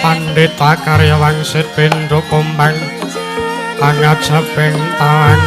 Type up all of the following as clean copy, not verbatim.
Pandita karya wangsit pindho kumbang angat saping talang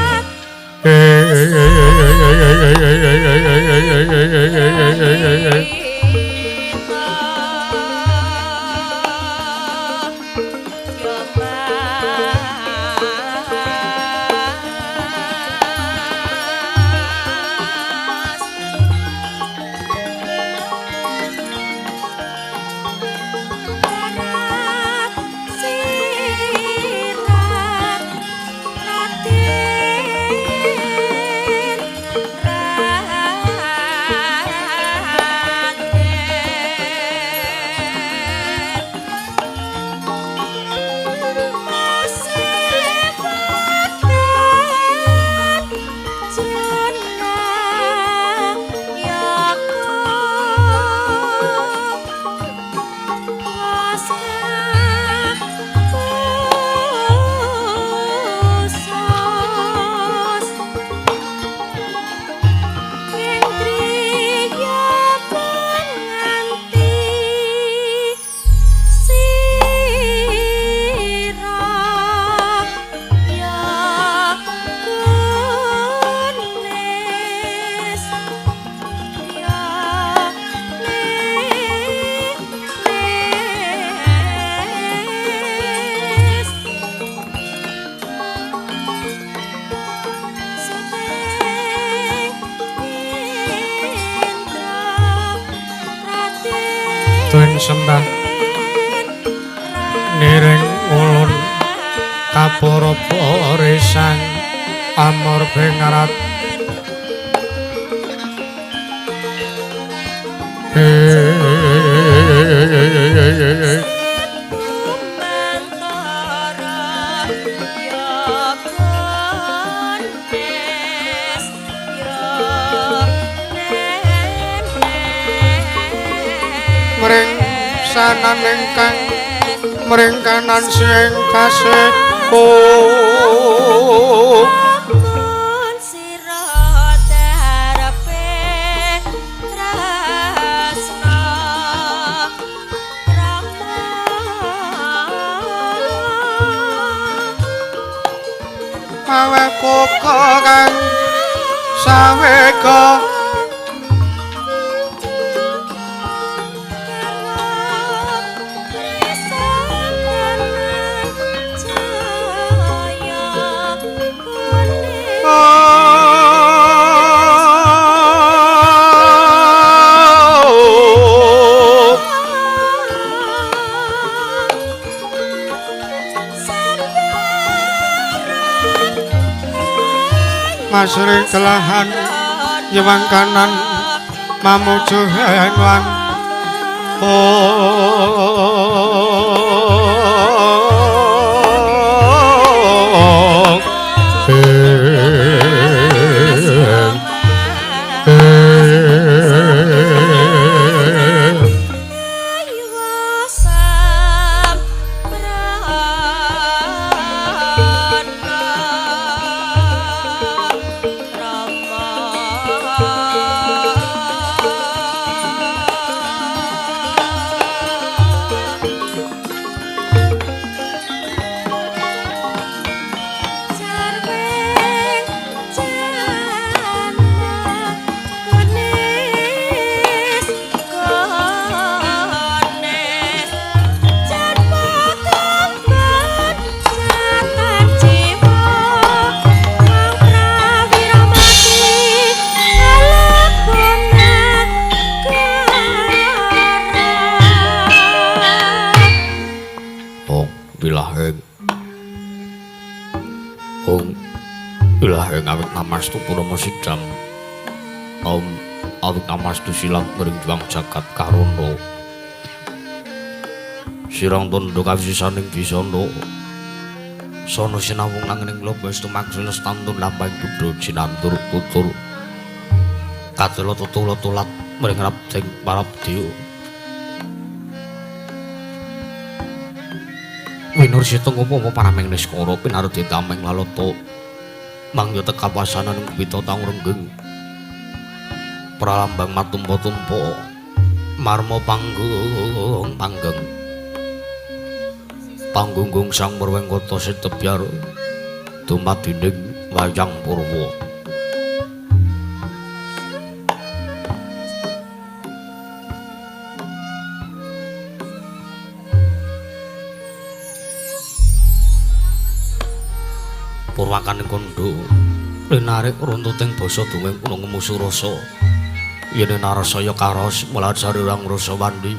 sembah niring ulun kapara resan amor bengarat sanan ingkang mringkanan sing kasih mawe koko kang saweka masring kelahan yewang kanan mamuju henwan awit namastu purama sidam awit namastu silang ngering juang jagat karono sirang tondo kawisaning bisana sono sinawung nanging lobes tumaksina stantun lampahing budra jinantur tutur katela tutula tulat mring rabding parabdiya winursita ngopo paraming niskara pinardi tameng lalata mangya tekapasanan ing pita tang renggeng pralambang matumpa-tumpa marma panggunggung sang Murwengkata Sitebyar dumadining wayang purwa purwakaning kandha rinarik runtuting basa dumeng ngemusu rasa yen narasaya karos melajari rang rasa wandi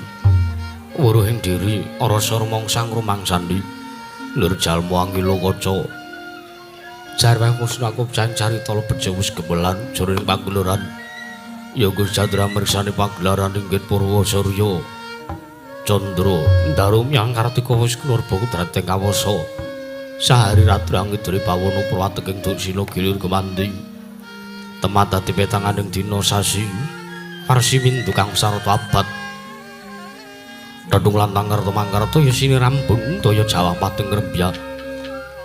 wuruhing diri rasa rumangsang rumangsandi lur jalma angila kaca jarwang musnakup cancarita lebet wis gemelan jroning pagelaran ya Gusti Candra mirsani pagelaran inggih Purwa Surya Candra ndarum yang Kartika wis klurba dhateng kawasa sahari ratri angidri pawana purwateking dursila gilir kemandi temat dadi petanganing dina sasi warsi windu kang sarta abad dadung lantang ngerta mangkarta ya sini rambung daya Jawa pating ngrembyak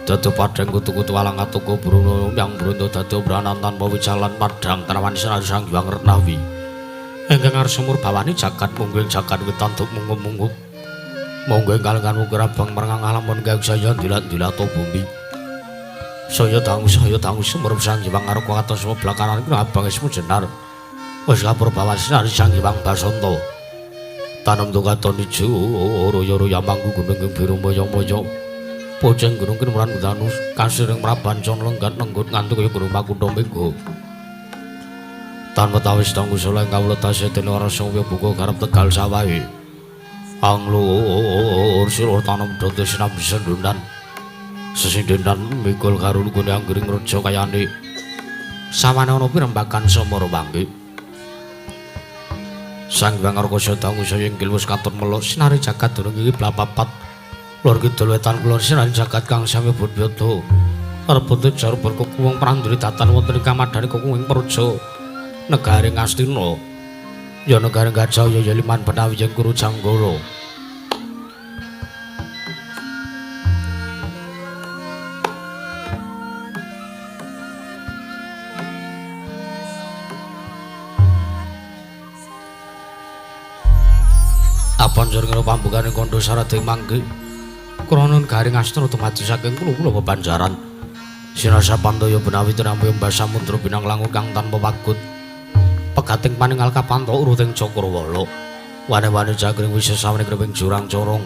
dadi padhang kutu-kutu walang atuka bruno yang brunta dadi obranan tanpa wicalan padhang trawan sang Hyang Retnawi ingkang arsa murbawani jagat mungguing jagat witanduk munggup-munggup monggo kalengan mugrabang marang alamun kang saya dilat-dilato bumi. Saya dangu sumurep Sang Hyang karo katos blakaran kena abang ismu jenar. Wis lapor bawan sinari Sang Hyang Basanta. Tanem tukaton ijo royo-royo mangku gunung ing biru moyo-moyo. Poceng gunung kinuran udanus kasiring mrabancon lenggat nenggut ngantuk kaya gunung Makutha Menggo. Tanpa tawis dangu soleh kawula tasih dene rasa buka garap Tegal Sawahe. Anglur silur tanam dodo sinambi sendunan sesindenan mikul karo lukune anggering raja kayane sawane ana pirembagan samara wangge Sang Hyang Arkasa dangu saya inggil wis katon melok sinari jagat durung iki blapapat lor kidul wetan kulon sinari jagat kang sami budhyata rebut jar berkukuwung pranduri datan wonten ing kamadhane kukuwing praja negari Ngastina ya negara Gajah ya liman Benawi yang Guru Janggara apan jaring pambukane kandha sarading mangke krana garing astra dumadi saking kula bebanjaran Sinasa Pandaya benawi tinampi Mbah Samudra Binang Langut kang tanpa pakut. Pegating paningal kapanto uruting Cakrawala. Wane-wane jagring wisesawene kreping jurang corong.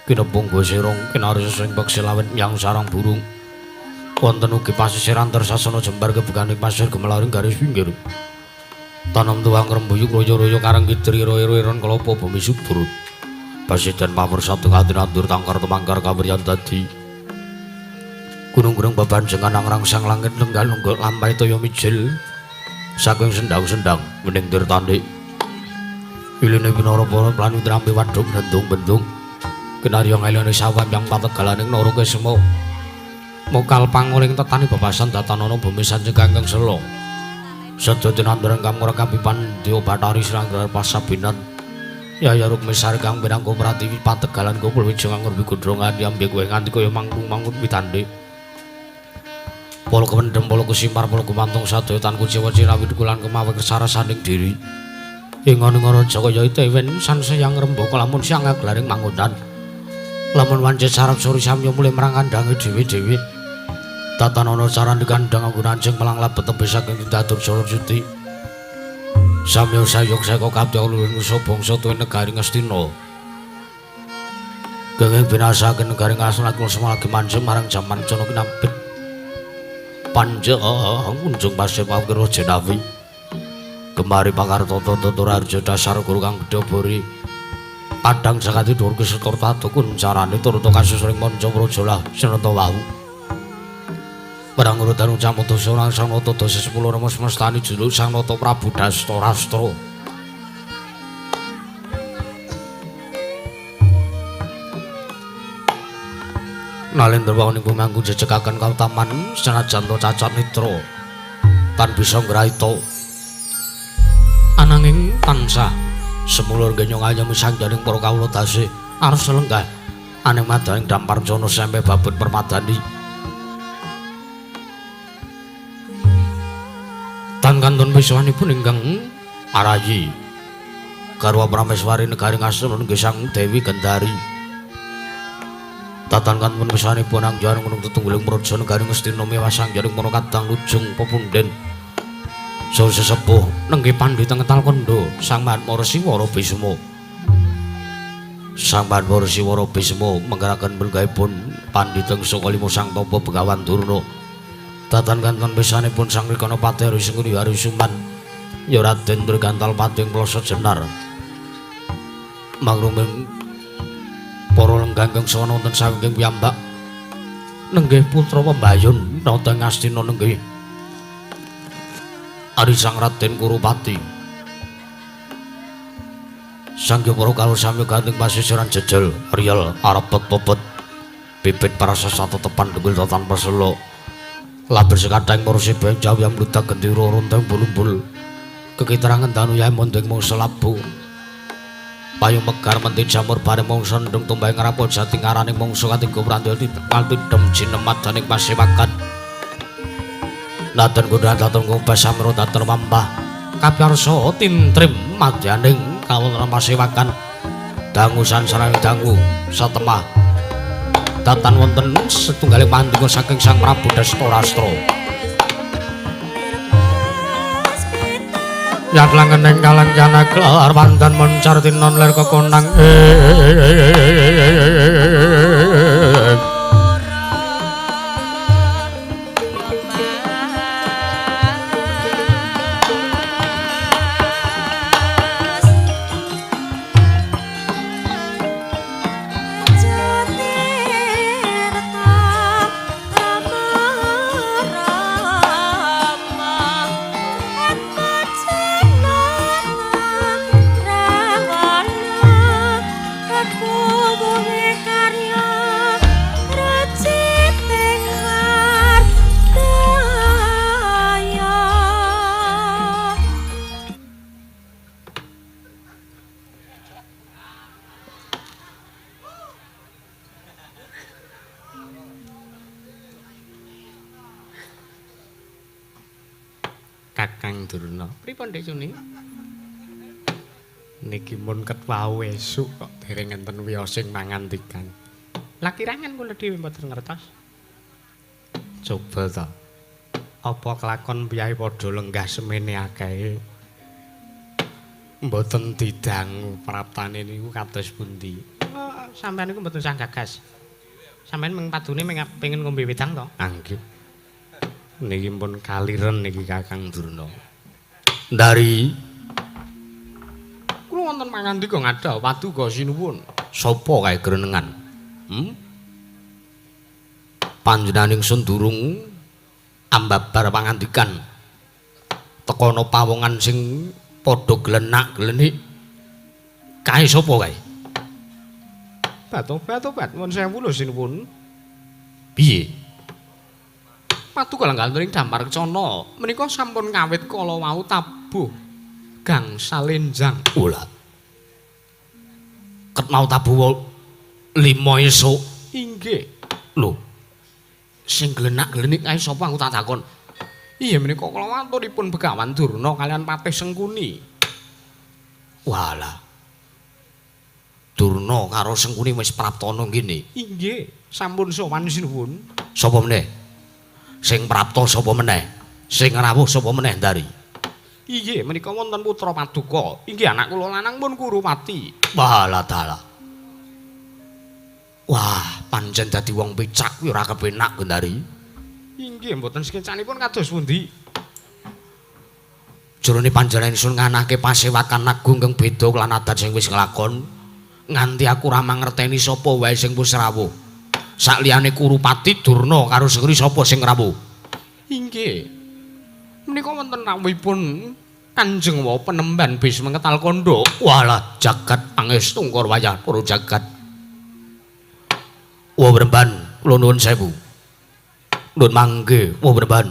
Kinepung gosirong kinarisa sing peksi lawet yang sarang burung. Wonten ugi pasisiran tersasana jembar kebukaning pasir gemelaring garis pinggir. Tanam tuwang rembuyuk royo-royo karang kitri royo-royon kelapa bumi subur. Pasiden pamersatu ngatur-atur tangkar temangkar kaweryan dadi. Gunung-gunung bebanjengan angrang-sang langit lenggal-lenggok lampai toya mijil. Saking sendang-sendang mening tirtandhik. Iline pinara-para planu trampi wadhuk bendung-bendung. Kinarya ngelene sawab yang pategalaning nara kesema. Mokal panguling tetani bebasan datanana bumi sanjeng kangkang sela. Sedaya tinandurung kamura kapipan Dewa Bathari Sranggar Pasabinan. Yaya Rukmisari kang pinangka pratiwi pategalan kumpul wijeng ngrbi godhongan yambe kowe nganti kaya mangkung-mangkung pitandhe. Polo kependhem polo kusimpar polo gumantung sadaya tan kuciwa cirawi dukulan kemawe kesarasaning diri. Ing ngono-ngono Jaya Tewen sansayang rembaka lamun siang aglaring mangundan. Lamun wancet sarap suri samya mulih marang kandange dhewe-dhewe. Tatanana carane kandhang anggonancing melang labet tebih saking Dadur Jara Suti. Samya sayuk saka kabeh ulun usa bangsa tuwin negari Ngastina. Kenging binasaken negari Ngastina kula semalagi manjing marang jaman Cana Kinambit. Panjang unjung pasir pawira Jenawi. Kemari pakarta tutur arja dasar guru kang gedhe bori. Padang sakati dhuwur kesetur tatukun carane turut kasus ring manca praja lah sinata wau. Perang urutan Camata Surang Sang Nata Dasa 10 Rama semestani juluk Sang Nata Prabu Dastarastra. Nalendra waning pumangku jejekaken kautaman senajan to cacat nitra tan bisa ngraita ananging tansah semulur genyong ayem sangjaning para kawula tasih arep lenggah aning madaning Damparjana sampe babut permadani. Tan kantun wiswanipun ingkang arayi garwa Prameswari negari Ngastina nggih Sang Dewi Gendari. Tatan kantun wiswanipun angjaring gunung tetunggiling praja negari Ngastina miwas angjaring para kadang lujung pepunden. Saur sesepuh nenggih pandhita ngetal kandha Sang Mahatmara Siwara Bisma. Sang Mahatmara Siwara Bisma menggeraken benggahipun pandhita saka lima sang tapa Begawan Durna. Tatan kantun pisanipun Sang Rikana Patih Risengkuri Harisuman ya Raden Trigantal Pating Plasa Jenar. Mangruming para lengganggang sawana wonten saking piyambak nenggih putra pembayun nata Ngastina nenggih Ari Sang Raden Kurupati. Sang Para karo sami ganting pasisiran jejel riyel arepet popet bibit prasasa tetepan dengkul tanpa selo. Labir sekadang porsi bayang jawi yang meludak gendiro runteng bulu-bulu kekiterangan danu yai mondeng mongso labu payung megar mentin jamur bareng mongso ndung tumbay ngerapot jati ngaraning mongso katinggo prandil kalti dem jinemat daning pasiwakan naten kudahan datang ngumpah samro datang mambah kapiarso tintrim madyaning kawal pasiwakan dangusan sarang dangu satemah datan wonten setunggaling pandinga saking Sang Prabu Dastarastra. Yatlangen ing kalanjana kelar pandan moncar tinon ler kekonang. Kakang Durna. Pripun Dek Suni? Niki mun ket wau esuk kok dereng enten wiyosing mangandikan. Lah kirangan kula dhewe mboten ngertos. Coba ta. Apa kelakon piyai padha lenggah semene akeh? Mboten didang praptane niku kados pundi? Sampeyan niku mboten sang gagas. Sampeyan mung padune pengin ngombe wedang to? Nggih. Niki pun kaliren niki Kakang Durna. Ndari kula wonten mangandika ngadhah paduka sinuwun. Sapa kae grenengan? Panjenengan ingsun durung ambabar pangandikan tekono pawongan sing padha glenak-glenik. Kae sapa kae? Tobat mun sewu lho sinuwun. Piye? Paduka langgaling Damar Kecana menika sampun ngawit kala wau tabuh gangsal enjang. Ola. Ket mau tabuh 5 esuk. Inggih. Lho. Sing glenak-glenik kae sapa aku tak takon. Iya menika kala waturipun Begawan Durna kalian Patih Sengkuni. Walah. Durna karo Sengkuni wis praptana ngene. Inggih, sampun sowan sinuwun. Sapa meneh? Sing prapta sapa meneh? Sing rawuh sapa meneh Ndari? Inggih, menika wonten putra Paduka. Inggih anak kula lanang pun Kurupati. Walah dalah. Wah, pancen dadi wong picak kuwi ora kepenak Ndari. Inggih, mboten sekencanipun kados pundi? Jroning panjenengan ingsun nganake pasewakan agung kang beda lan adat sing wis nglakon. Nganti aku ora mangerteni sapa wae sing wis rawuh. Sakliyane Kurupati Durna karo Sengkuni sapa sing rawuh? Inggih. Menika wonten rawuhipun Kanjeng Wa Penemban Bisma Ketal Kandha. Walah jagat pangestu ngkor wayah para jagat. Wa Penemban kula nuwun sewu. Nuwun mangke Wa Penemban.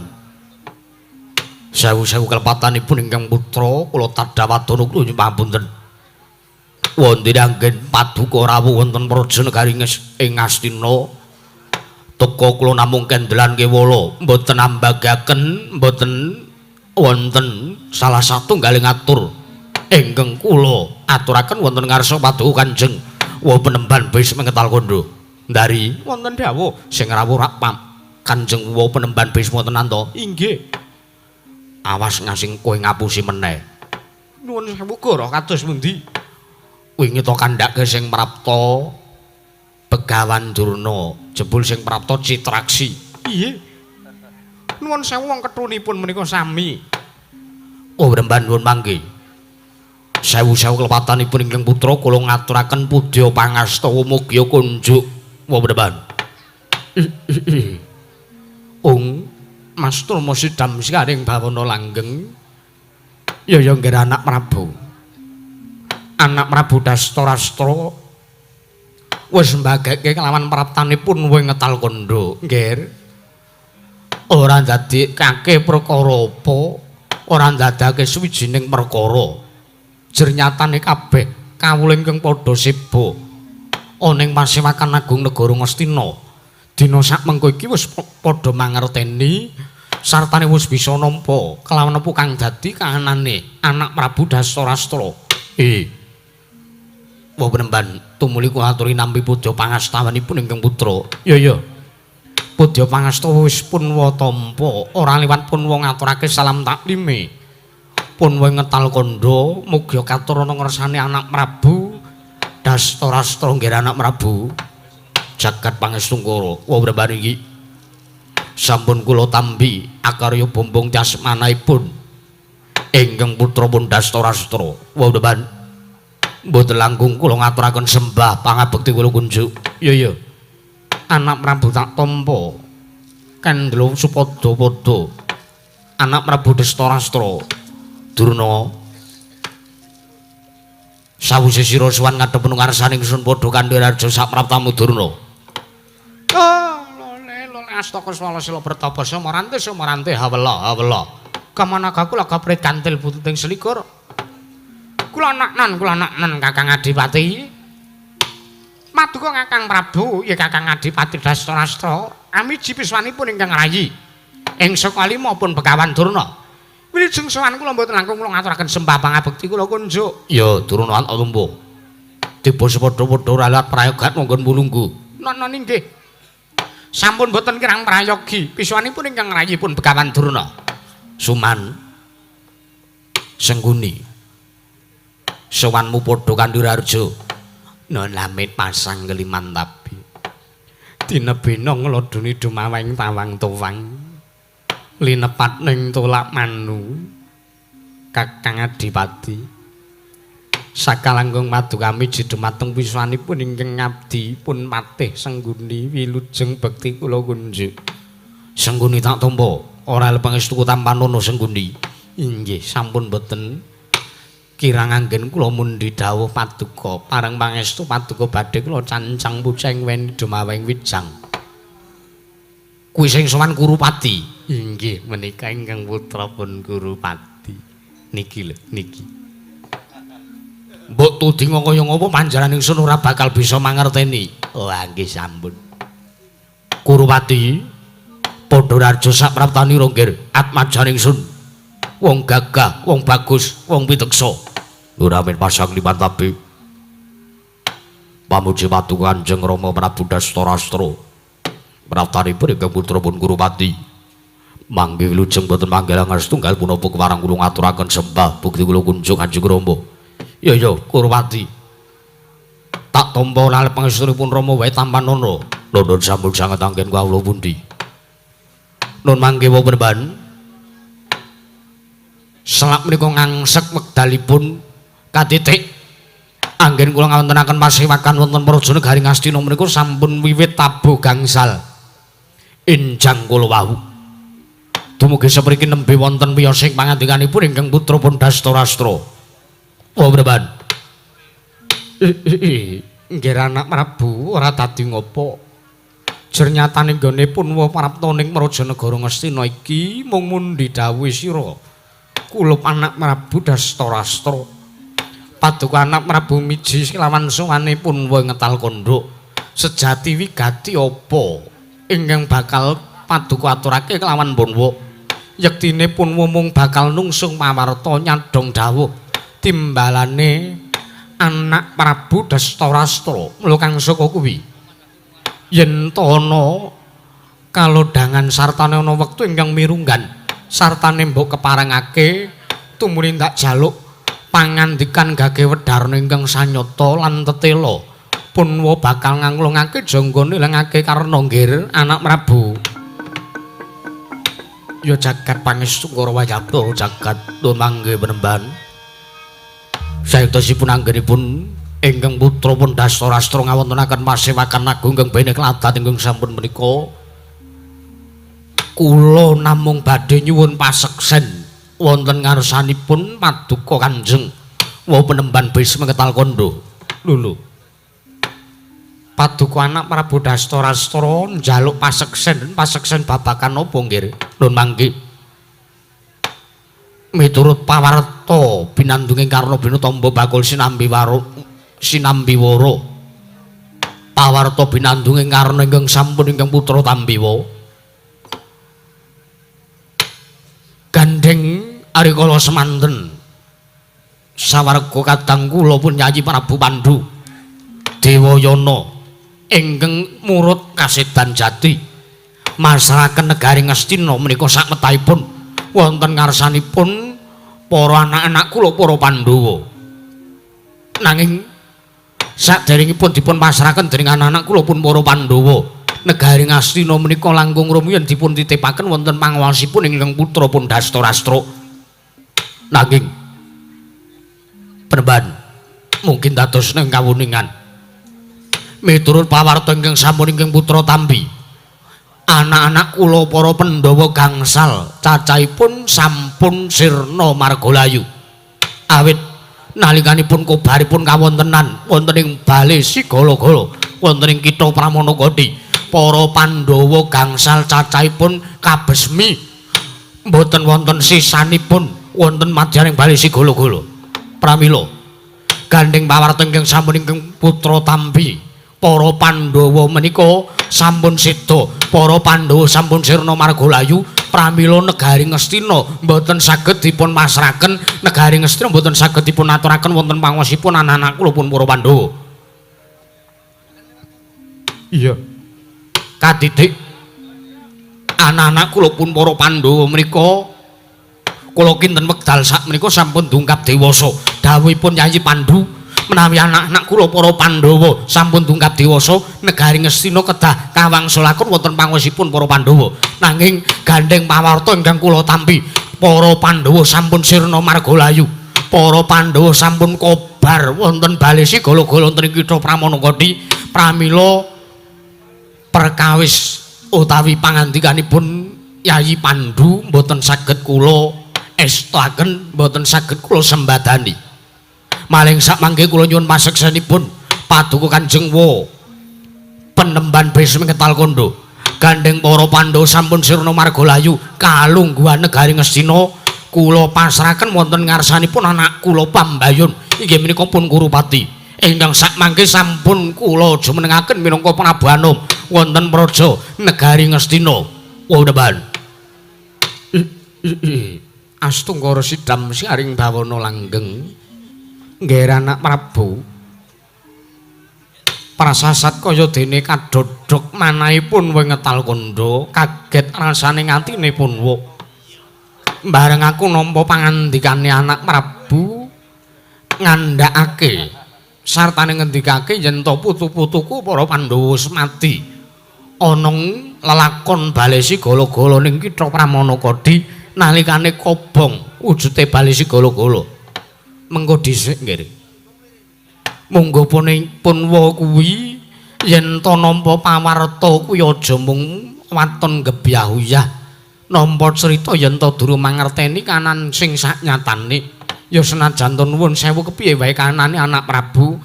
Sewu-sewu kelepatanipun ingkang putra kula tadhawadana kula nyuwun pamunten. Wonten anggen paduka rawuh wonten praja negari ing Astina. Teka kula namung kendelan kewala, mboten ambagaken, mboten wonten salah satunggaling atur ingkang kula aturaken wonten ngarsa paduka Kanjeng Wa Penemban Bisma Ketal Kandha. Ndari wonten dawuh sing rawuh Kanjeng Wa Penemban Bisma tenan to? Inggih. Awas ngasing kowe ngapusi meneh. Nuwun sewu goro kados pundi? Wingi to kandhake sing prapta Begawan Durna, jebul sing prapta Citraksi. Iye. Nuwun sewu wong ketunipun menika sami. Oh remban nuwun mangke. Sewu-sewu kelepatanipun ingkang putra kula ngaturaken pudya pangasta mugya kunjuk. Wah remban. Mas Tulma Sidam sikaring bawana langgeng. Ya nggih anak Prabu. Anak Prabu Dastarastra wis mbageke kelawan praptanipun wing Ngetal Kandha. Nggih. Ora ndadekake perkara apa, ora ndadake suwijining perkara. Jernyatane kabeh kawula ingkang padha seba ana ing pasewakan agung negara Ngastina. Dina sakmengko iki wis padha mangerteni sartane wis bisa nampa kelawan apa kang dadi kahanane anak Prabu Dastarastra. Wa Penemban tumuli kula aturi nampi pudya pangastawanipun ingkang putra. Ya. Pudya pangasta wis pun wa tampa, ora liwat pun wong ngaturake salam taklime. Pun wing Ngetal Kandha muga katurana ngersane anak Prabu Dastarastra nggih anak Prabu. Jagat pangestu karo. Wa Penemban iki sampun kula tampi akarya bombong dasmanahipun ingkang putra pun Dastarastra. Wa Penemban mboten langkung kula ngaturaken sembah pangabekti kula kunjuk. Ya. Anak Prabu tak tampa kandelo supada-pada. Anak Prabu Dastarastra Durna. Sawise sira sowan ngadhep ngarsaning ingsun padha kanthi raja sapraptamu Durna. Lole astaka swala sila bertapa samarante hawela. Kamanaga kula kaprit kantil bututing selikur. Kula naknan Kakang Adipati. Paduka Kakang Prabu, ya Kakang Adipati Dastarastra, amiji piswanipun ingkang rayi. Ing sekali maupun Begawan Durna. Wilujeng sowan kula mboten langkung kula ngaturaken sembah pangabekti kula kunjuk. Ya Durna Atumpa. Tiba sepadha-padha ora liwat prayogat monggon mulunggu. Nana nggih. Sampun boten kirang prayogi pisuwanipun ingkang rayipun Begawan Durna. Suman Sengguni sowanmu padha kandhu Rarja. Non lamit pasang keliman tabi. Dinebena nglodhoni dumawing tawang towang. Linepat ning tolak manu. Kakang Adipati. Sakalangkung madu kami jidumateng pisuwanipun ingkang ngabdi pun patih Sengguni wilujeng bekti kula kunjuk. Sengguni tak tampa ora pangestu tampanono Sengguni. Inggih sampun boten kirang anggen kula mundi dawuh paduka pareng pangestu paduka badhe kula cancang puceng weni dumawing wijang. Kuwi sing sowan Kurupati. Inggih menika ingkang putra pun Kurupati. Niki lho niki. Mbok tudinga kaya ngapa panjenengan ingsun ora bakal bisa mangerteni. Oh nggih sampun. Kurupati padha Rarja sak praptanira nggih atmajan ingsun. Wong gagah, wong bagus, wong piteksa. Ora men pasang liman tabi. Pamuji patu Kanjeng Rama Prabu Dastarastra. Praptanipun ingkang putra pun Kurupati. Mangke wilujeng boten manggilang setunggal punapa keparang kula ngaturaken sembah bukti kula kunjung Kanjeng Rama. Ya Kurupati. Tak tampa lalep pangestunipun Rama wae tampanana. Nuwun sampun sanget anggen kawula pundi. Nun mangke wonten ban. Selak menika ngangsek wekdalipun katitik anggen kula ngawontenaken pasewakan wonten Praja Negaring Astina menika sampun wiwit tabuh gangsal enjang kula wau. Dumugi sapriki nembe wonten wiyosing pangandikanipun ingkang putra pun Dastarastra. Wonten ban. Nggih anak Prabu ora dadi ngopo. Jernyatane nggone Punwa Praptaning Praja Negara Ngastina iki mung mundi dawuh sira. Kulup anak Prabu Dastarastra. Paduka anak Prabu miji kelawan suwane Punwa ngetal kondhok. Sejati wigati apa ingkang bakal paduka aturake kelawan Punwa? Yektine Punwa mung bakal nungsung pawarta nyadhong dawuh timbalane anak Prabu Dastarastra. Mula kang saka kuwi yen ana kalodhangan sartane ana wektu ingkang mirunggan sartane mbok keparengake tumuli ndak jaluk pangandikan gage Wedarna ingkang sanyata lan tetela Punwa bakal nganglungake janggane lengake karena nggir anak Prabu. Ya jagat pangestu karo wayapta jagat tumangge penemban. Sayektosipun anggenipun ingkang putra pun Dastarastra ngawontenaken pasewakan agung ingkang bene kladat ingkang sampun menika. Kula namung badhe nyuwun paseksen wonten ngarsanipun paduka Kanjeng wau penemban Bisma Ketal Kondo. Lho. Paduka anak Prabu Dastarastra njaluk paseksen babakan apa nggih? Nun mangke. Miturut pawarta binandunging Karna Bina Tamba bakul sinambiwara. Pawarta binandunging Karna ingkang sampun ingkang putra Tambiwa. Gandeng arikala semanten sawarga kadang kula pun nyayi Prabu Pandhu Dewayana ingkang murut kasedan jati masraken Negaring Astina menika sakmetahipun wonten ngarsanipun para anak-anak kula para Pandhawa. Nanging saderengipun dipun pasrahaken dening anak-anak kula pun para Pandhawa, Negaring Astina menika langkung rumiyin dipun titipaken wonten panguwasipun ingkang putra pun Dastarastra. Nanging perban mungkin dados ning kawuningan miturut pawarta ingkang sampun ingkang putra Tambi, anak-anak kula para Pandhawa gangsal cacahipun sampun sirna margalayu. Awit nalikanipun kobaripun kawontenan wonten ing bale Sigala-gala wonten ing kitha Pramanagati, para Pandhawa gangsal cacahipun kabesmi mboten wonten sisanipun wonten madyaning bale Sigala-gala. Pramila gandeng pawarta ingkang sampun ingkang putra Tambi, para Pandhawa menika sampun seda, para Pandhawa sampun sirna margalayu. Pramila Negaring Astina mboten saged dipun masrahaken, Negaring Astina mboten saged dipun aturaken wonten panguwasipun anak-anak kula pun para Pandhawa. Iya. Kadidik anak-anak kula pun para Pandhawa menika kula kinten wekdal sak menika sampun dungkap dewasa. Dawuhipun Yayi Pandhu menawi anak-anak kula para Pandhawa sampun dungkap dewasa, negari Ngastina kedah kawangsulaken wonten panguwasipun para Pandhawa. Nanging gandeng pawarta ingkang kula tampi, para Pandhawa sampun sirna margalayu. Para Pandhawa sampun kobar wonten balesi gala-gala wonten ing Kitha Pramanakadi. Pramila perkawis utawi pangandikanipun Yayi Pandhu mboten saged kula esthaken, mboten saged kula sembadani. Maling sak mangke kula nyuwun paseksanipun paduka Kanjeng Wa Penemban Besmi Ketal Kondo. Gandeng para Pandhawa sampun sirna margalayu kalungguhan negari Ngastina kula pasrahaken wonten ngarsanipun anak kula Pambayun inggih menika pun Kurupati. Ingkang sak mangke sampun kula jumenengaken minangka Prabu Anom wonten praja negari Ngastina. Wonten Astungkara Sidam Saring Bawana langgeng nggih anak Prabu prasasat kaya dene kadodhok manahipun wengetal kondo kaget rasane ngatinipun wo bareng aku nampa pangandikane anak Prabu ngandhakake sartane ngendikake yen to putu-putuku para Pandhawa semati ana lelakon balesi gala-gala ning Kitha Pramanakadi nalikane kobong wujude balesi gala-gala mengko dhisik nggih monggo pun wa kuwi yen to nampa pawarta kuwi aja mung waton gebyah-uyah nampa crita yen to durung mangerteni kanan sing saknyatane. Ya senajan to nuwun sewu kepiye wae kanane anak Prabu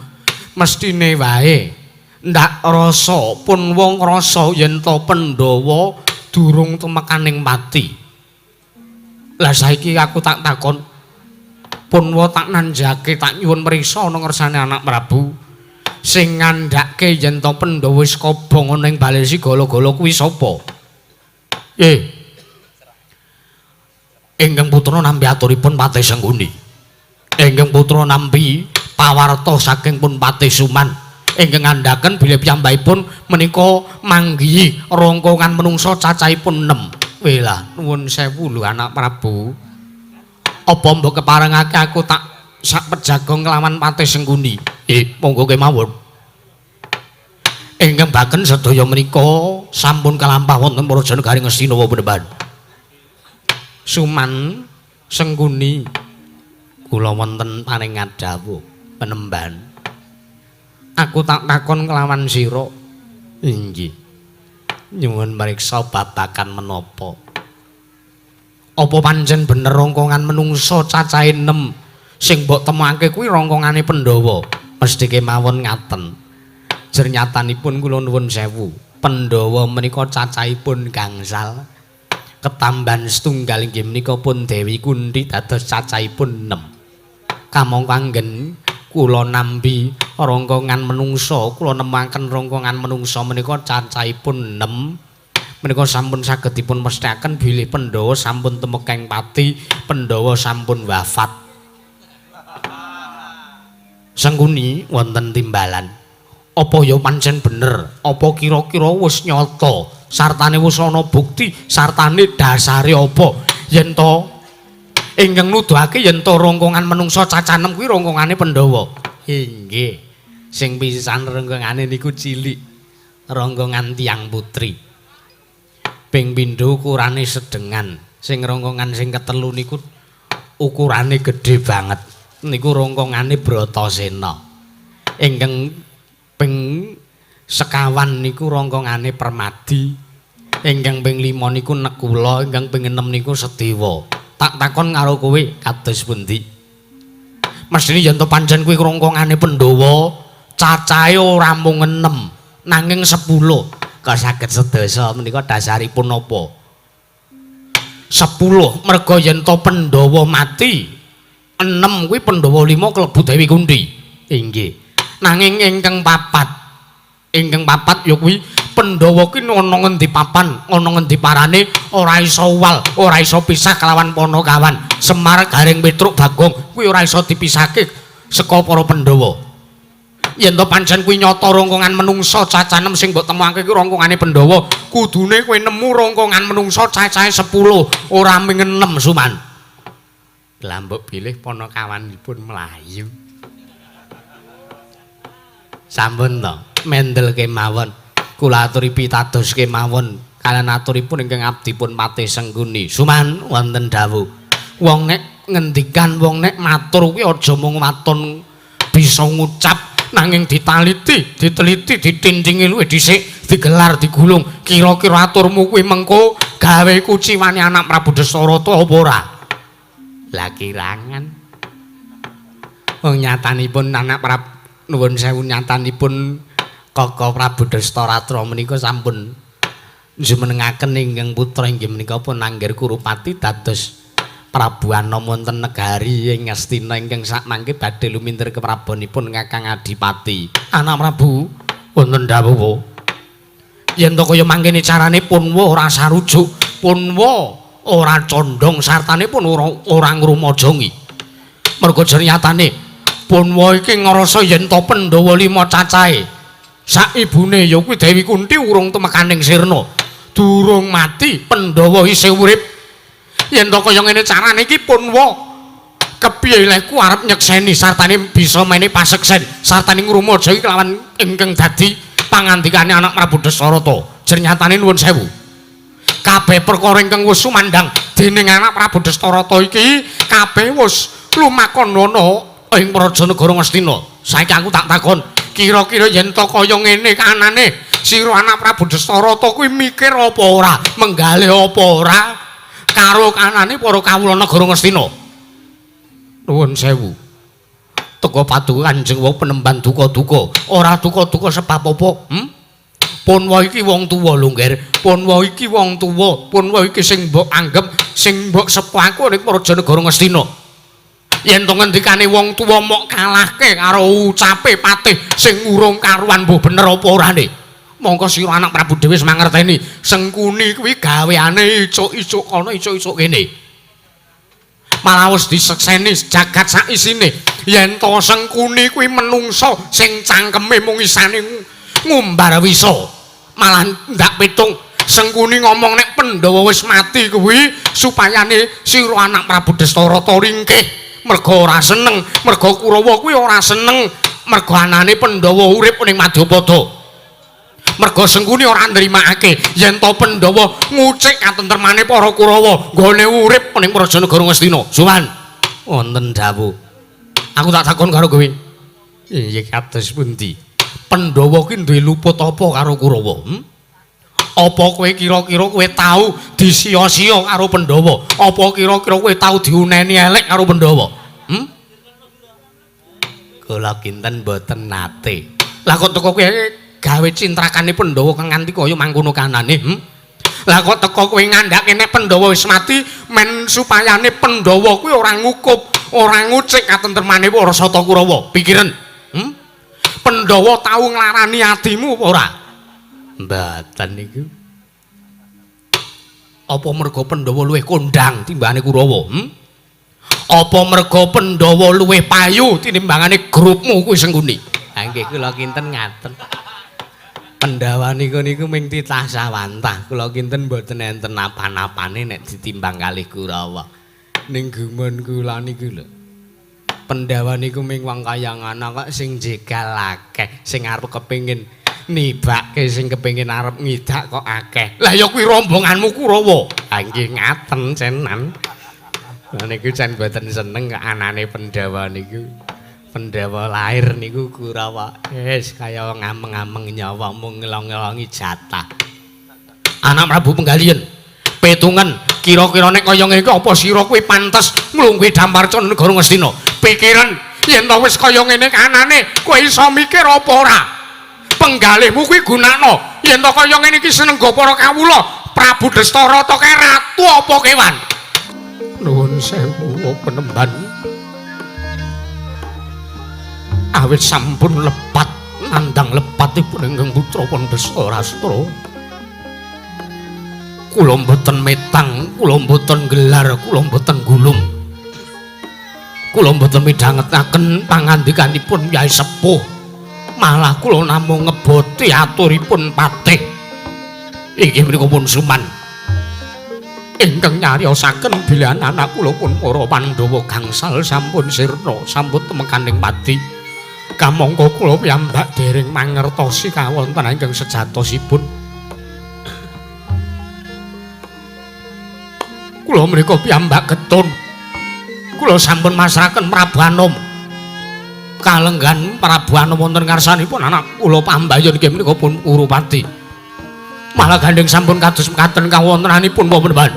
mestine wae ndak rasa pun wong rasa yen to Pandhawa durung temekaning pati. Lah saiki aku tak takon pun wa tak nanjake tak nyuwun mriksa ana ngersane anak Prabu sing ngandhake yen to Pandhawa wis kobong ana ing balesi gala-gala kuwi sapa? Ingkang putra nampi aturipun Patih Sengguni. Ingkang putra nampi pawarta saking pun Patih Suman ingkang ngandhaken bilih piyambakipun menika manggihi rongkongan menungsa cacahipun 6. Welah nuwun sewu lho anak Prabu. Apa mbok keparengake aku tak sak pejagong kelawan Patih Sengguni? Monggo kemawon. Ingkang baken sedaya menika sampun kalampah wonten praja negari Ngastina Panembahan. Suman Sengguni kula wonten paringat dawuh Panembahan. Aku tak takon kelawan sira. Inggih. Nyuwun mriksa babagan menapa? Apa pancen bener rongkongan menungsa cacahe 6 sing mbok temokake kuwi rongkongane Pandhawa? Mesthi kemawon ngaten. Jer nyatanipun kula nuwun sewu. Pandhawa menika cacahipun gangsal. Ketambahan setunggal inggih menika pun Dewi Kunthi dados cacahipun 6. Kamangka anggen kula nampi rongkongan menungsa, kula nemaken rongkongan menungsa menika cacahipun 6. Menika sampun saged dipun mesthikaken bilih Pandhawa sampun temekeng pati, Pandhawa sampun wafat. Sengguni wonten timbalan. Apa ya pancen bener? Apa kira-kira wis nyata? Sartane wis ana bukti, sartane dasare apa? Yen to ingkang nuduhake yen to rongkongan menungsa cacah 6 kuwi rongkongane Pandhawa. Inggih. Sing pisan rongkongane niku cilik. Rongkongan tiang putri. Ping pindho ukurane sedengan. Sing rongkongan sing ketelu niku ukurane gedhe banget. Niku rongkongane Bratasena. Ingkang ping sekawan niku rongkongane Permadi. Ingkang ping 5 niku Nekula, ingkang ping 6 niku Sedewa. Tak takon karo kowe kados pundi? Mesthine yen to pancen kuwi rongkongane Pandhawa, cacahe ora mung 6, nanging 10. Kok saged sedasa menika dasaripun napa? 10 merga yen to Pandhawa mati, 6 kuwi Pandhawa 5 klebu Dewi Kunthi. Inggih. Nanging ingkang papat ya kuwi Pandhawa kuwi ana ngendi papan, ana ngendi parane ora iso uwal, ora iso pisah kelawan Panakawan. Semar Gareng Petruk Bagong kuwi ora iso dipisahke saka para Pandhawa. yen to pancen kuwi nyata rongkongan menungsa cacanem sing mbok temokake kuwi rongkongane Pandhawa, kudune kowe nemu rongkongan menungsa cacahe 10, ora mung 6 Suman. Lah mbok bilih panakawanipun mlayu. Sampun to, mendel kemawon. Kula aturi pitados kemawon kaliyan aturipun ingkang abdipun Patih Sengguni. Suman wonten dawuh. Wong nek ngendikan wong nek matur kuwi aja mung waton bisa ngucap nanging diteliti, ditincingi luwih dhisik, digelar, digulung. Kira-kira aturmu kuwi mengko gawe kuciwane anak Prabu Dasarata apa ora? Lah kirangan. Wong nyatanipun anak Prabu nuwun sewu nyatanipun Kaka Prabu Dasarata menika sampun jumenengaken ingkang putra inggih menika pun Anggir Kurupati dados Prabu Anom wonten negari ing Ngastina ingkang sakmangke badhe lumintir keprabonipun Kakang Adipati. Anak Prabu wonten dawuh yen to kaya mangkene carane Punwa ora sarujuk, Punwa ora condong sartane pun ora ngrumajongi. Merga jerniyatane Punwa iki ngrasa yen to Pandhawa 5 cacahe. Sak ibune ya kuwi Dewi Kunti urung temekaning sirna. Durung mati Pandhawa isih urip. Yen to kaya ngene carane iki Punwa kepiye leku arep nyekseni sartane bisa mene paseksen sartane ngrumaja kelawan ingkang dadi pangandikane anak Prabu Dasarata. Jerniyatane nuwun sewu. Kabeh perkara ingkang wis sumandhang dening anak Prabu Dasarata iki kabeh wis lumakon ana ing Prajanegara Ngastina. Saiki aku tak takon, kira-kira yen to kaya ngene kanane sira anak Prabu Dasarata kuwi mikir apa ora, menggalih apa ora karo kanane para kawula negara Ngastina. Nuwun sewu. Teka paduka Kanjeng wong penemban duka-duka, ora duka-duka sebab apa? Punwa iki wong tuwa lho, Ngger. Punwa iki wong tuwa. Punwa iki sing mbok anggep, sing mbok sepuhku ning Prajanegara Ngastina. Yen to ngendikane wong tuwa mok kalahke karo ucape patih sing urung karuan mbuh bener apa orane. Mongko sira anak Prabu dhewe wis mangerteni, Sengkuni kuwi gaweane icuk-icuk kana icuk-icuk kene. Malah wis disekseni jagat sak isine. Yen to Sengkuni kuwi menungso sing cangkeme mung isane ngumbar wisa. Malah ndak pitung Sengkuni ngomong nek Pandhawa wis mati kuwi supayane sira anak Prabu Dasarata ringkih. Merga ora seneng, merga Kurawa kuwi ora seneng, merga anane Pandhawa urip ning Madyapada. Merga Sengkuni ora nrimakake yen to Pandhawa ngucik katentremane para Kurawa nggone urip ning Prajanegara Ngastina. Suwan wonten dawuh. Aku tak takon karo kowe. Iya kados pundi? Pandhawa kuwi duwe luput apa karo Kurawa? Apa kowe kira-kira kowe tau disia-sia karo Pandhawa? Apa kira-kira kowe tau diuneni elek karo Pandhawa? Kula kinten mboten nate. Lah kok teko kowe gawe cintrakane Pandhawa kang nganti kaya mangkono kanane? Lah kok teko kowe ngandhake nek Pandhawa wis mati men supayane Pandhawa kuwi ora ngukup, ora ngucik katentremane para Sata Kurawa. Pikiran? Pandhawa tau nglarani atimu apa ora? Mboten niku. Apa merga Pandhawa luwih kondang timbangane Kurawa? Apa merga Pandhawa luwih payu tinimbangane grupmu kuwi Sengkuni? Ha nggih kula kinten ngaten. Pandhawa niku ming titah sawantah. Kula kinten mboten enten napa-napane nek ditimbang kalih Kurawa. Ning gumun kula niku lho. Pandhawa niku ming wong kaya ngono kok sing jegal akeh, sing arep kepengin nibake sing kepengin arep ngidak kok akeh. Lah ya kuwi rombonganmu Kurawa. Ha nggih ngaten cenan. Lah niku jan mboten seneng kok anane Pandhawa niku. Pandhawa lair niku Kurawa. Wis kaya ngameng-ameng nyawa mung ngelong-ngelongi jatah. Anak Prabu Penggalian, petungan kira-kira nek kaya ngene iki apa sira kuwi pantes mlungguh Damparca negara Ngastina? Pikiran yen to wis kaya ngene kanane kowe iso mikir apa ora? Penggalihmu kuwi gunakno. Yen to kaya ngene iki senengga para kawula, Prabu Dasarata kae ratu apa kewan? Nuwun sewu penemban. Awit sampun lepat nandang lepatipun ingkang putra Pandasarastra. Kula mboten metang, kula mboten gelar, kula mboten gulung. Kula mboten midhangetaken pangandikanipun Yai Sepuh Malah kula namung ngeboti aturipun patih. Inggih menika pun Suman. Ingkang nyariosaken bilih anak kula pun para Pandhawa gangsal sampun sirna sambut temekaning pati. Kamangka kula piyambak dereng mangertosi kawontenan ingkang sejatosipun. Kula menika piyambak getun. Kula sampun masrahaken Prabu Anom. Kalenggan Prabu Anom wonten ngarsanipun anak kula pambayun inggih menika pun Kurupati. Malah gandeng sampun kados mekaten kawontenanipun wonten ban.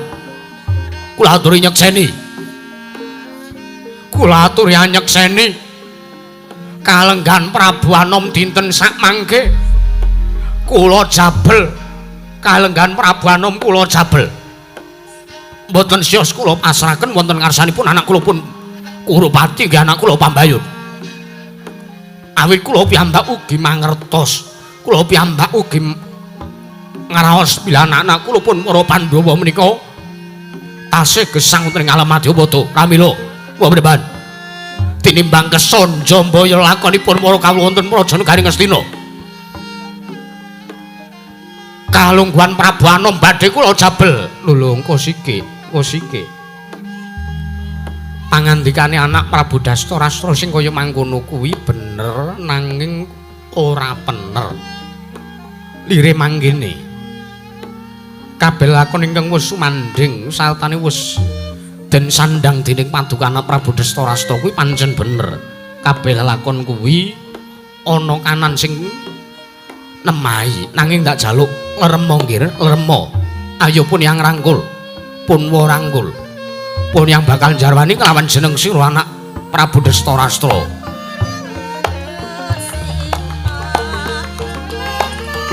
Kula aturi nyekseni. Kula aturi nyekseni. Kalenggan Prabu Anom dinten sak mangke kula jabel. Kalenggan Prabu Anom kula jabel. Mboten siyos kula pasrahaken wonten ngarsanipun anak kula pun Kurupati nggih anak kula pambayun. Awit kula piyambak ugi mangertos. Kula piyambak ugi ngaraos bilih anak kula pun para Pandhawa menika tasih gesang wonten ing alam Madyapada. Pramila wonten ban. Tinimbang keson jambaya lakonipun para kawula wonten Praja Negari Ngastina. Kalungguhan Prabu Anom badhe kula jabel. Lho kosike. Pangandikane anak Prabu Dastarastra sing kaya mangkono kuwi bener nanging ora bener. Lire manggene. Kabeh lakon ingkang wis sumandhing sartane wis den sandang dening paduka anak Prabu Dastarastra kuwi pancen bener. Kabeh lakon kuwi ana kanan sing nemahi nanging ndak jaluk leremo nggih, leremo. Ayo pun yang rangkul. Pun warangkul. Pun yang bakal jarwani kelawan jeneng sira anak Prabu Dastarastra.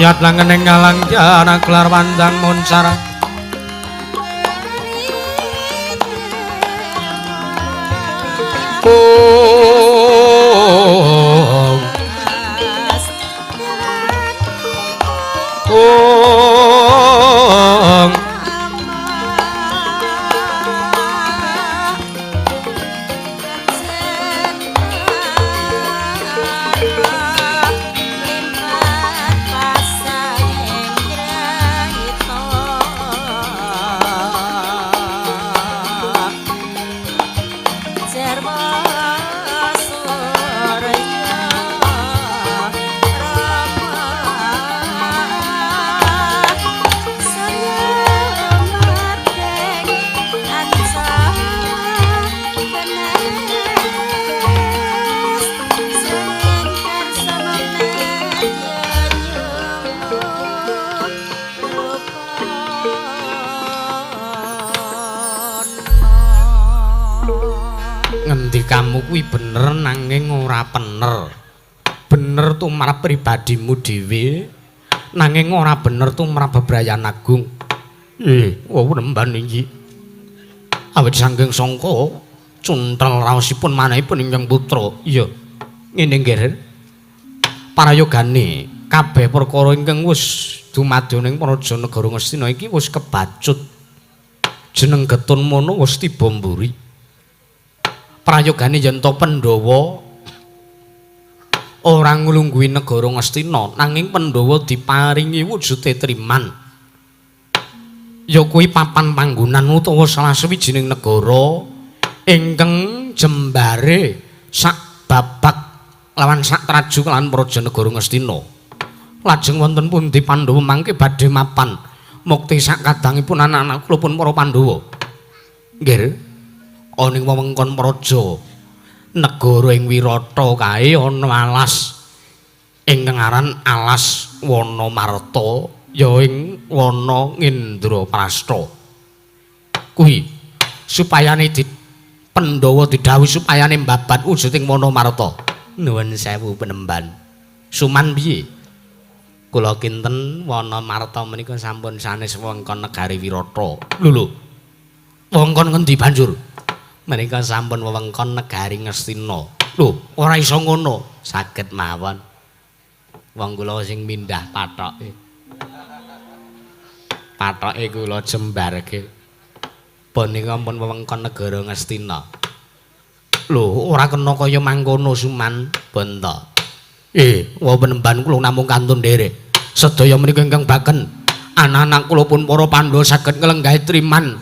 Yat langeneng ngalang jana gelar wandang moncar. Kamu kuwi bener nanging ora bener. Bener tumrap pribadimu dhewe nanging ora bener tumrap bebrayan agung. Nemban iki. Awit saking sangka cuntel raosipun manahipun ingkang putra. Iya. Ngene nggih. Parayogane kabeh perkara ingkang wis dumadi ning Praja Negara Ngastina iki wis kebacut. Jeneng Getun mono wis tiba mburi. Prayogane yen to Pandhawa ora nglungguhi negara Ngastina nanging Pandhawa diparingi wujude triman. Ya kuwi papan panggonan utawa salah sawijining negara ingkang jembare sak babak lawan sak traju lan Praja Negara Ngastina. Lajeng wonten pundi Pandhawa mangke badhe mapan mukti sak kadangipun anak-anak kula pun para Pandhawa. Nggih. Ana ing wewengkon praja negara ing Wirata kae ana alas ingkang aran Alas Wanamarta ya ing wana Ngendraprastha. Kuwi supayane Pandhawa didhawuhi supayane mbabat wujuding Wanamarta. Nuwun sewu penemban. Suman piye? Kula kinten Wanamarta menika sampun sanes wewengkon negari Wirata. Lho. Wewengkon ngendi banjur? Menika sampun wewengkon negari Ngastina. Lho, ora iso ngono. Saged mawon. Wong kula sing mindah pathoke. Pathoke kula jembarke. Punika pun wewengkon negara Ngastina. Lho, ora kena kaya mangkono Suman, Banta. Penemban kula namung kantun nderek. Sedaya menika ingkang baken anak-anak kula pun para Pandhawa saged nglenggahi triman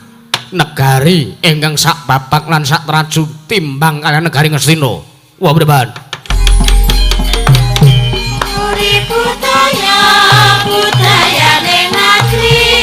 negari ingkang sak bapak lan sak traju timbang kaliyan negari Ngastina. Wah beneran. Budaya budaya negeri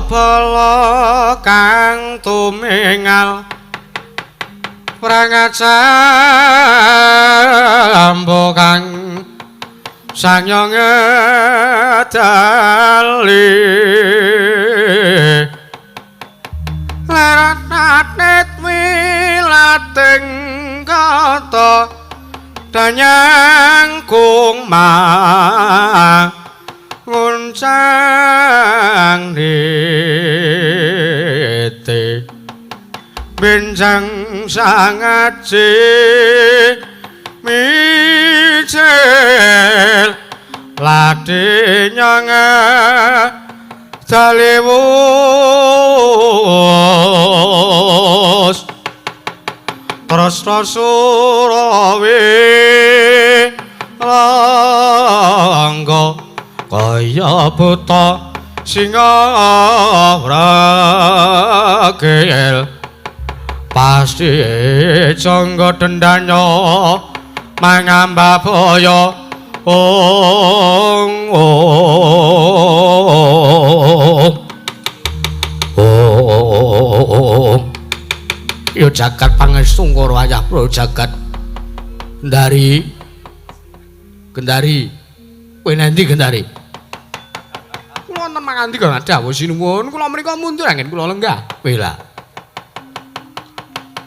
bala kang tumingal prangacambo kang sanyong dali larat wilating kata danyang kungma nguncang niti benjang sangaji micil ladi nyong daliwus Trasna Surawi langga kaya buta singa ragil pasti jangga dendanya mangambabaya ong yo jagat pangestu karo wayah pro jagat Gendari kowe nanti Gendari kula wonten mangandika dawuh sinuwun kula mriku mundur anggen kula lenggah wela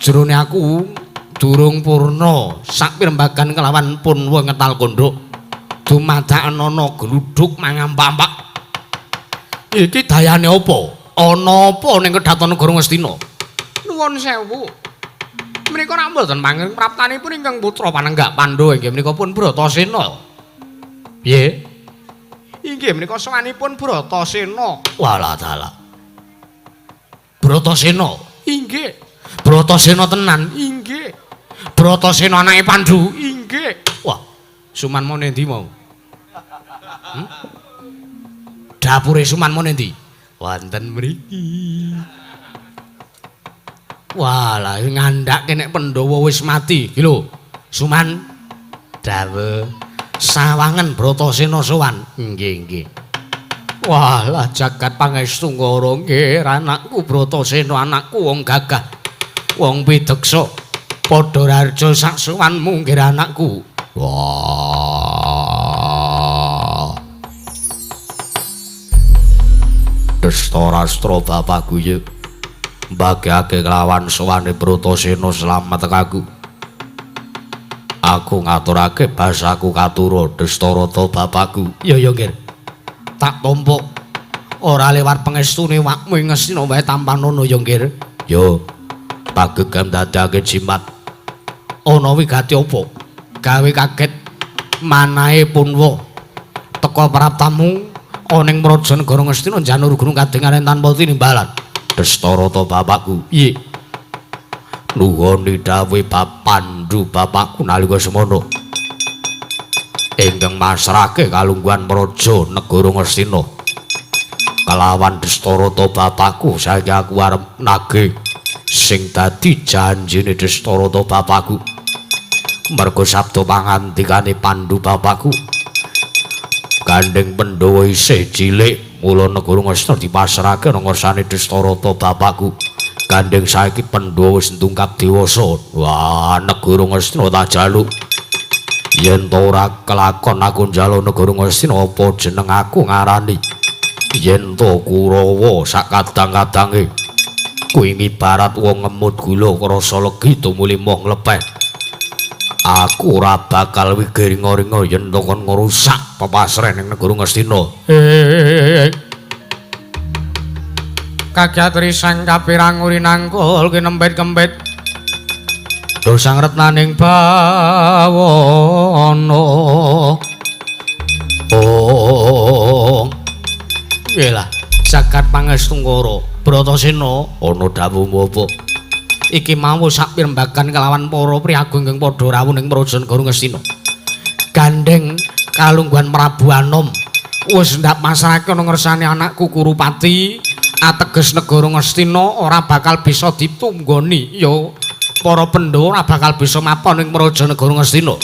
jerone aku durung purna sak pirembagan kelawan Punwa ngetal kondhok dumadakan ana gluduk mangampak-ampak iki dayane apa ana apa ning Kedaton Negara Ngastina nuwun sewu menika rak mboten manging praptanipun ingkang putra panenggak Pandhawa inggih menika pun Bratasena piye inggih menika sawanipun Bratasena walah dalah Bratasena inggih Bratasena tenan inggih Bratasena anake Pandhu inggih wah Suman mau nendi mau dapure Suman mau nendi wonten mriki walah ngandhake nek Pandhawa wis mati iki lho Suman dawuh sawangen Bratasena sowan nggih walah jagat pangestu ngara nggih anakku Bratasena anakku wong gagah wong pideksa padha rarja sak sowanmu nggih anakku wah Destarastra bapakku yuk mbagake kelawan sowane Bratasena slamet aku. Aku ngaturake basaku katura Destarata bapakku. Ya nggih. Tak tompok ora lewat pangestune wakmu ing Ngastina wae tampanono ya nggih. Yo. Pagegam dadake jimat. Ana wigati apa? Gawe kaget manahe Punwa teka praptamu ana ing Praja Negara Ngastina janur gunung kadengane tanpa tinimbalan. Destarata bapakku. Piye? nuwuni dawuh Pandu bapakku nalika semono ingkang masrahke kalungguhan praja negara Ngastina kelawan Destarata bapakku saiki aku arep nagih sing dadi janjine Destarata bapakku merga sabda pangandikane Pandu bapakku Gandeng Pandhawa isih cilik mula negara Ngastina dipasrahke nang ngarsane Destarata bapakku Gandeng saiki Pandhawa wis tungkap dewasa wah negara Ngastina tak jaluk yen to ora kelakon aku njaluk negara Ngastina apa jeneng aku ngarani yen to Kurawa sak kadang-kadange kuwi ibarat wong ngemut gula krasa legi tumuli moh nglepeh aku ora bakal wigiringa-ringa yen to kon ngrusak pepasreh ning negara Ngastina Kagyatri sang kapirang uri nangkul kinempit-kempit dosang retnaning bawana oh yelah jagat pangestungkara Bratasena ana dawuhmu apa iki mau sak pirembagan kelawan para priyagung ingkang padha rawuh ing Prajanegara Ngastina gandeng kalungguhan Prabu Anom wis ndak masrahake ana ngersane anakku Kurupati ateges negara Ngastina ora bakal bisa ditunggoni ya para Pandhawa ora bakal bisa mapan ing Prajanegara Ngastina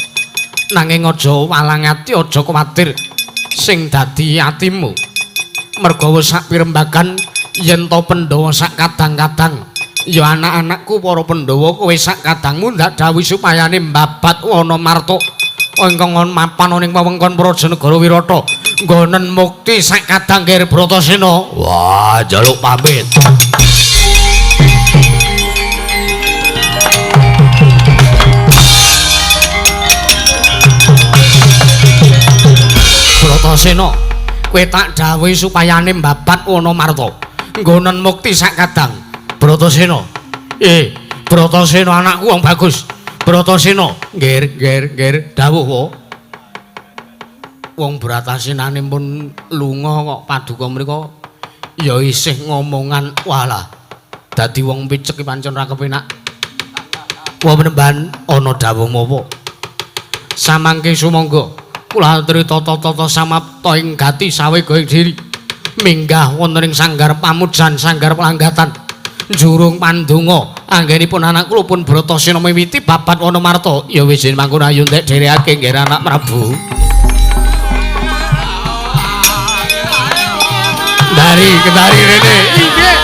nanging aja walang ati aja kuwatir sing dadi atimu merga wis sak pirembagan yen to Pandhawa sak kadang-kadang ya anak-anakku para Pandhawa kowe sak kadangmu ndak dawuh supayane mbabat Wanamarta ingkang mapan ning wewengkon Prajanegara Wirata nggonen mukti sak kadang kir Bratasena wah njaluk pamit Bratasena kowe tak dawuh supayane mbabat Wanamarta nggonen mukti sak kadang Bratasena Bratasena anakku wong bagus Bratasena nggir dawuh wong Bratasenane pun lunga kok paduka mriko ya isih ngomongan walah dadi wong picek pancen ra kepenak wa penemban ana dawuhmu apa samangke sumangga kula aturi tata-tata samapta ing gati sawe goeng diri minggah wonten ing sanggar pamujan sanggar pelanggatan jurung pandonga anggenipun anak kula pun Bratasena miwiti babat Wanamarta ya wis mangkon ayo ndek dherekake nggih anak Prabu Kendari rene inggih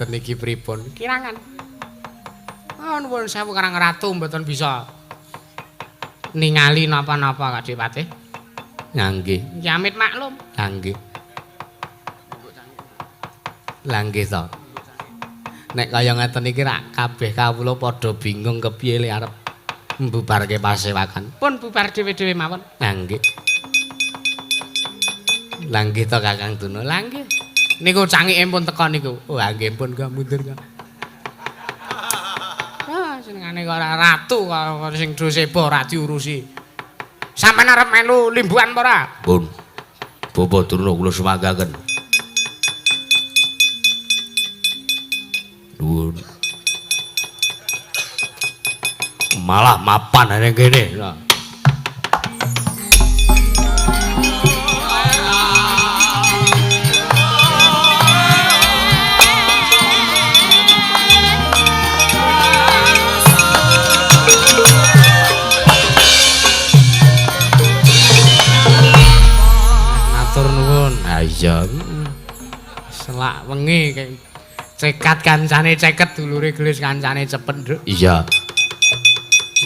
niki pripun kirangan nuwun sewu Karang Ratu mboten bisa ningali napa-napa Kak Dipatih nggih Jamit maklum nggih nggih to nek kaya ngeten iki rak kabeh kawula padha bingung kepiye le arep mbubarke pasewakan pun bubar dhewe-dhewe mawon nggih nggih to Kakang Tuna nggih niku cangike pun teko niku. Wah, nggih pun kok mundur kok. Ah, senengane kok ora ratu kok sing doseba ora diurusi. Sampeyan arep melu limbuhan apa ora? Pun. Bapak Durna kula sumanggaken. Nuwun. Malah mapan ning kene. wengi cekat kancane ceket dulure gelis kancane cepet Nduk. Iya.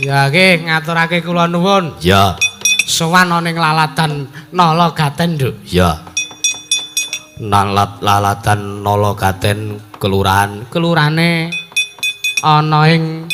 Ya nggih ngaturake kula nuwun. Ya. Sowan ana ing lalatan Nala Gaten Nduk. Ya. Lalatan Nala Gaten kelurahan Kelurane ana ing